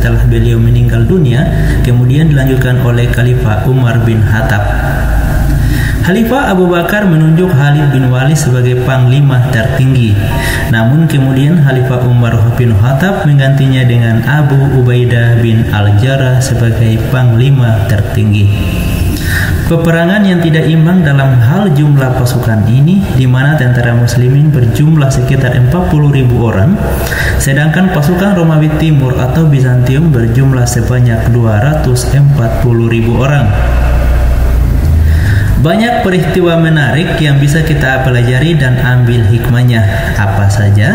setelah beliau meninggal dunia, kemudian dilanjutkan oleh Khalifah Umar bin Khattab. Khalifah Abu Bakar menunjuk Khalid bin Walid sebagai panglima tertinggi. Namun kemudian Khalifah Umar bin Khattab menggantinya dengan Abu Ubaidah bin Al-Jarrah sebagai panglima tertinggi. Peperangan yang tidak imbang dalam hal jumlah pasukan ini, di mana tentara muslimin berjumlah sekitar 40.000 orang, sedangkan pasukan Romawi Timur atau Bizantium berjumlah sebanyak 240.000 orang. Banyak peristiwa menarik yang bisa kita pelajari dan ambil hikmahnya. Apa saja?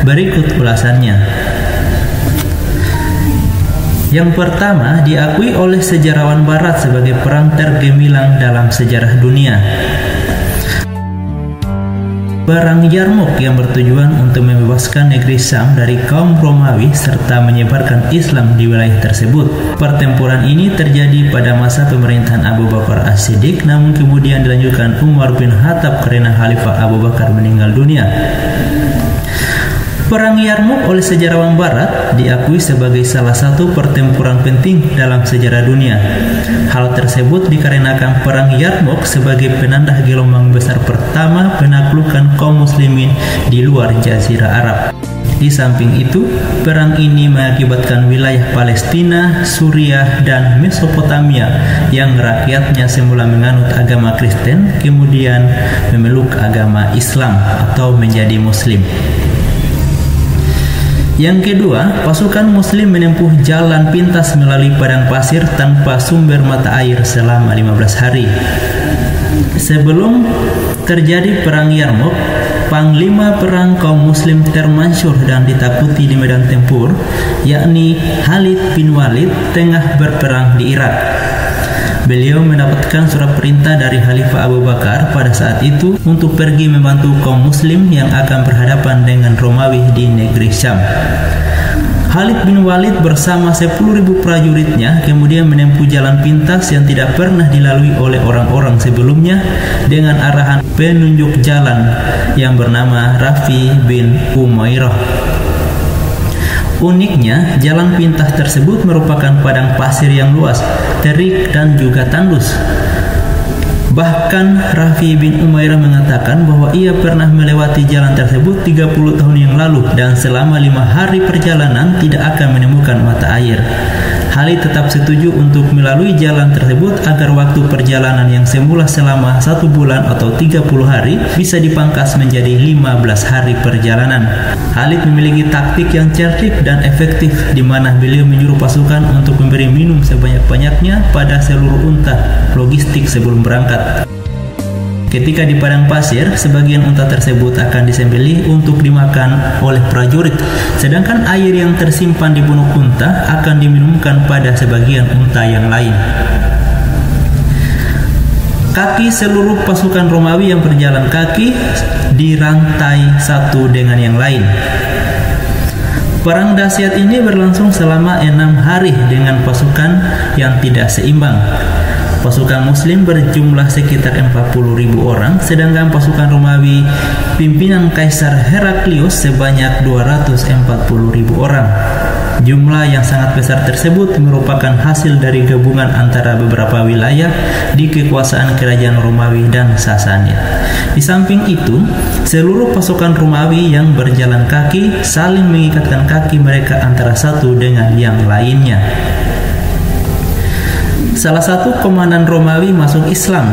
Berikut ulasannya. Yang pertama, diakui oleh sejarawan barat sebagai perang tergemilang dalam sejarah dunia. Perang Yarmouk yang bertujuan untuk membebaskan negeri Syam dari kaum Romawi serta menyebarkan Islam di wilayah tersebut. Pertempuran ini terjadi pada masa pemerintahan Abu Bakar As-Siddiq, namun kemudian dilanjutkan Umar bin Khattab karena Khalifah Abu Bakar meninggal dunia. Perang Yarmouk oleh sejarawan barat diakui sebagai salah satu pertempuran penting dalam sejarah dunia. Hal tersebut dikarenakan perang Yarmouk sebagai penanda gelombang besar pertama penaklukan kaum muslimin di luar Jazirah Arab. Di samping itu, perang ini mengakibatkan wilayah Palestina, Suriah, dan Mesopotamia yang rakyatnya semula menganut agama Kristen kemudian memeluk agama Islam atau menjadi Muslim. Yang kedua, pasukan muslim menempuh jalan pintas melalui padang pasir tanpa sumber mata air selama 15 hari. Sebelum terjadi perang Yarmouk, panglima perang kaum muslim termasyhur dan ditakuti di medan tempur, yakni Khalid bin Walid, tengah berperang di Irak. Beliau mendapatkan surat perintah dari Khalifah Abu Bakar pada saat itu untuk pergi membantu kaum muslim yang akan berhadapan dengan Romawi di negeri Syam. Khalid bin Walid bersama 10.000 prajuritnya kemudian menempuh jalan pintas yang tidak pernah dilalui oleh orang-orang sebelumnya dengan arahan penunjuk jalan yang bernama Rafi bin Umairah. Uniknya, jalan pintas tersebut merupakan padang pasir yang luas, terik dan juga tandus. Bahkan Rafi bin Umairah mengatakan bahwa ia pernah melewati jalan tersebut 30 tahun yang lalu dan selama 5 hari perjalanan tidak akan menemukan mata air. Khalid tetap setuju untuk melalui jalan tersebut agar waktu perjalanan yang semula selama 1 bulan atau 30 hari bisa dipangkas menjadi 15 hari perjalanan. Khalid memiliki taktik yang cerdik dan efektif di mana beliau menyuruh pasukan untuk memberi minum sebanyak-banyaknya pada seluruh unta logistik sebelum berangkat. Ketika di padang pasir, sebagian unta tersebut akan disembelih untuk dimakan oleh prajurit, sedangkan air yang tersimpan di punuk unta akan diminumkan pada sebagian unta yang lain. Kaki seluruh pasukan Romawi yang berjalan kaki dirantai satu dengan yang lain. Perang dahsyat ini berlangsung selama 6 hari dengan pasukan yang tidak seimbang. Pasukan muslim berjumlah sekitar 40.000 orang, sedangkan pasukan Romawi pimpinan Kaisar Heraklius sebanyak 240.000 orang. Jumlah yang sangat besar tersebut merupakan hasil dari gabungan antara beberapa wilayah di kekuasaan kerajaan Romawi dan Sassanid. Di samping itu, seluruh pasukan Romawi yang berjalan kaki saling mengikatkan kaki mereka antara satu dengan yang lainnya. Salah satu komandan Romawi masuk Islam.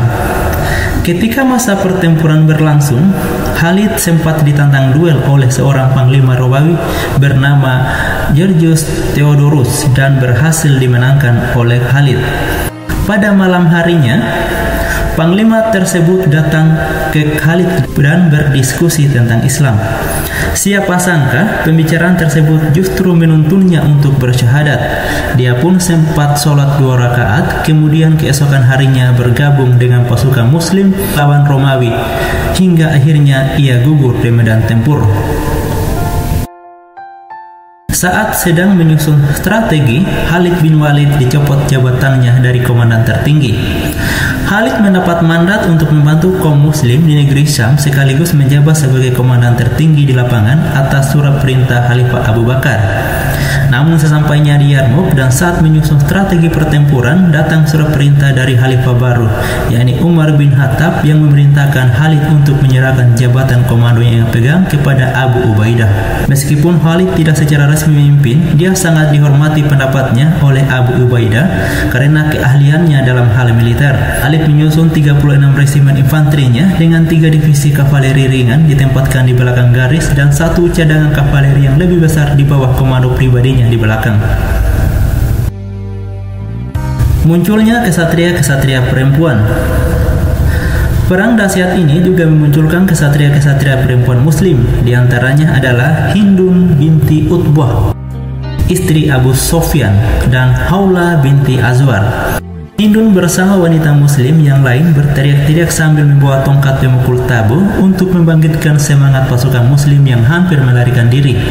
Ketika masa pertempuran berlangsung, Khalid sempat ditantang duel oleh seorang panglima Romawi bernama Georgius Theodorus dan berhasil dimenangkan oleh Khalid. Pada malam harinya, panglima tersebut datang ke Khalid dan berdiskusi tentang Islam. Siapa sangka pembicaraan tersebut justru menuntunnya untuk bersyahadat. Dia pun sempat sholat 2 rakaat, kemudian keesokan harinya bergabung dengan pasukan muslim lawan Romawi, hingga akhirnya ia gugur di medan tempur. Saat sedang menyusun strategi, Khalid bin Walid dicopot jabatannya dari komandan tertinggi. Khalid mendapat mandat untuk membantu kaum muslim di negeri Syam sekaligus menjabat sebagai komandan tertinggi di lapangan atas surat perintah Khalifah Abu Bakar. Namun sesampainya di Yarmouk dan saat menyusun strategi pertempuran, datang surat perintah dari Khalifah baru, yakni Umar bin Khattab, yang memerintahkan Khalid untuk menyerahkan jabatan komando yang pegang kepada Abu Ubaidah. Meskipun Khalid tidak secara resmi memimpin, dia sangat dihormati pendapatnya oleh Abu Ubaidah karena keahliannya dalam hal militer. Khalid menyusun 36 resimen infanterinya dengan 3 divisi kavaleri ringan ditempatkan di belakang garis dan 1 cadangan kavaleri yang lebih besar di bawah komando pribadinya di belakang. Munculnya kesatria-kesatria perempuan. Perang dahsyat ini juga memunculkan kesatria-kesatria perempuan muslim. Di antaranya adalah Hindun binti Utbah, istri Abu Sofyan, dan Haula binti Azwar. Hindun bersama wanita muslim yang lain berteriak-teriak sambil membawa tongkat pemukul tabu untuk membangkitkan semangat pasukan muslim yang hampir melarikan diri.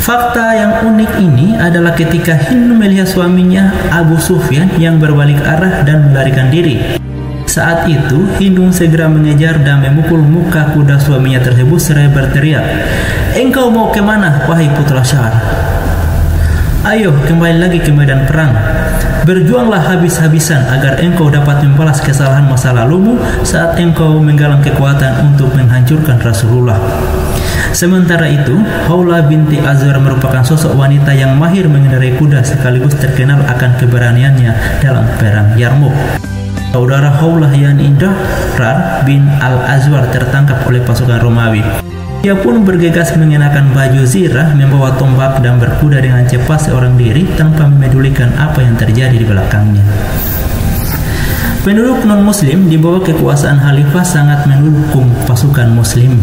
Fakta yang unik ini adalah ketika Hindun melihat suaminya Abu Sufyan yang berbalik arah dan melarikan diri. Saat itu, Hindun segera mengejar dan memukul muka kuda suaminya tersebut seraya berteriak, "Engkau mau kemana, wahai putra Syar? Ayo kembali lagi ke medan perang. Berjuanglah habis-habisan agar engkau dapat membalas kesalahan masa lalumu saat engkau menggalang kekuatan untuk menghancurkan Rasulullah." Sementara itu, Haula binti Azwar merupakan sosok wanita yang mahir mengendarai kuda sekaligus terkenal akan keberaniannya dalam perang Yarmouk. Saudara Haula yakni Dahrar bin Al-Azwar tertangkap oleh pasukan Romawi. Dia pun bergegas mengenakan baju zirah, membawa tombak dan berkuda dengan cepat seorang diri tanpa memedulikan apa yang terjadi di belakangnya. Penduduk non-muslim di bawah kekuasaan khalifah sangat mendukung pasukan muslim.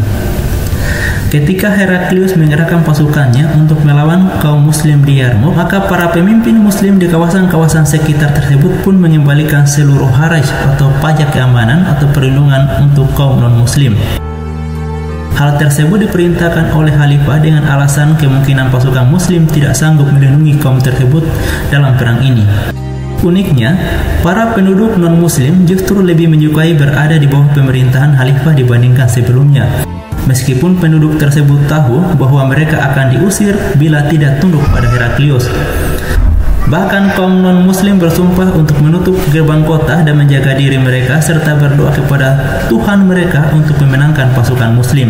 Ketika Heraklius mengerahkan pasukannya untuk melawan kaum muslim di Yarmouk, maka para pemimpin muslim di kawasan-kawasan sekitar tersebut pun mengembalikan seluruh haraj atau pajak keamanan atau perlindungan untuk kaum non-muslim. Hal tersebut diperintahkan oleh khalifah dengan alasan kemungkinan pasukan muslim tidak sanggup melindungi kaum tersebut dalam perang ini. Uniknya, para penduduk non-muslim justru lebih menyukai berada di bawah pemerintahan khalifah dibandingkan sebelumnya. Meskipun penduduk tersebut tahu bahwa mereka akan diusir bila tidak tunduk pada Heraklius. Bahkan kaum non-muslim bersumpah untuk menutup gerbang kota dan menjaga diri mereka serta berdoa kepada Tuhan mereka untuk memenangkan pasukan muslim.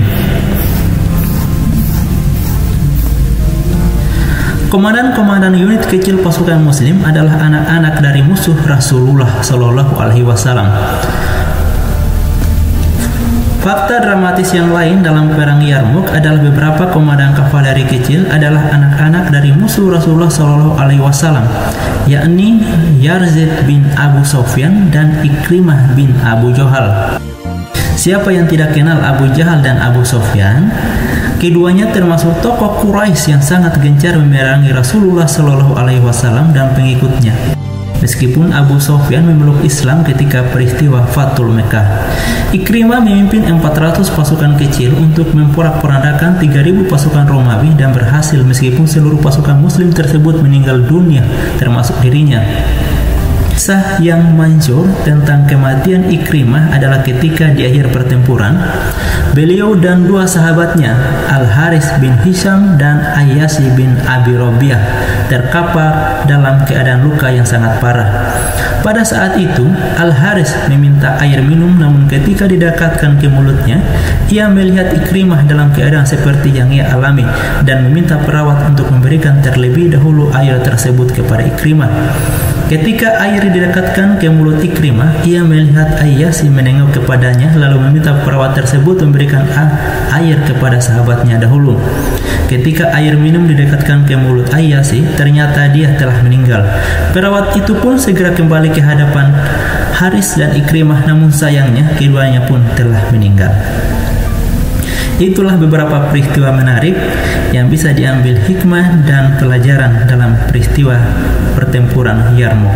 Komandan-komandan unit kecil pasukan muslim adalah anak-anak dari musuh Rasulullah Shallallahu Alaihi Wasallam. Fakta dramatis yang lain dalam perang Yarmouk adalah beberapa komandan kavaleri kecil adalah anak-anak dari musuh Rasulullah Shallallahu Alaihi Wasallam, yakni Yazid bin Abu Sofyan dan Ikrimah bin Abu Jahal. Siapa yang tidak kenal Abu Jahal dan Abu Sofyan? Keduanya termasuk tokoh Quraisy yang sangat gencar memerangi Rasulullah Shallallahu Alaihi Wasallam dan pengikutnya. Meskipun Abu Sofyan memeluk Islam ketika peristiwa Fathul Mekah. Ikrimah memimpin 400 pasukan kecil untuk memporak-porandakan 3.000 pasukan Romawi dan berhasil meskipun seluruh pasukan muslim tersebut meninggal dunia termasuk dirinya. Kisah yang masyhur tentang kematian Ikrimah adalah ketika di akhir pertempuran, beliau dan 2 sahabatnya, Al-Haris bin Hisham dan Ayyasi bin Abi Rabi'ah, terkapar dalam keadaan luka yang sangat parah. Pada saat itu, Al-Haris meminta air minum, namun ketika didekatkan ke mulutnya, ia melihat Ikrimah dalam keadaan seperti yang ia alami dan meminta perawat untuk memberikan terlebih dahulu air tersebut kepada Ikrimah. Ketika air didekatkan ke mulut Ikrimah, ia melihat Ayyasi menengok kepadanya lalu meminta perawat tersebut memberikan air kepada sahabatnya dahulu. Ketika air minum didekatkan ke mulut Ayyasi, ternyata dia telah meninggal. Perawat itu pun segera kembali ke hadapan Haris dan Ikrimah, namun sayangnya keduanya pun telah meninggal. Itulah beberapa peristiwa menarik yang bisa diambil hikmah dan pelajaran dalam peristiwa pertempuran Yarmouk.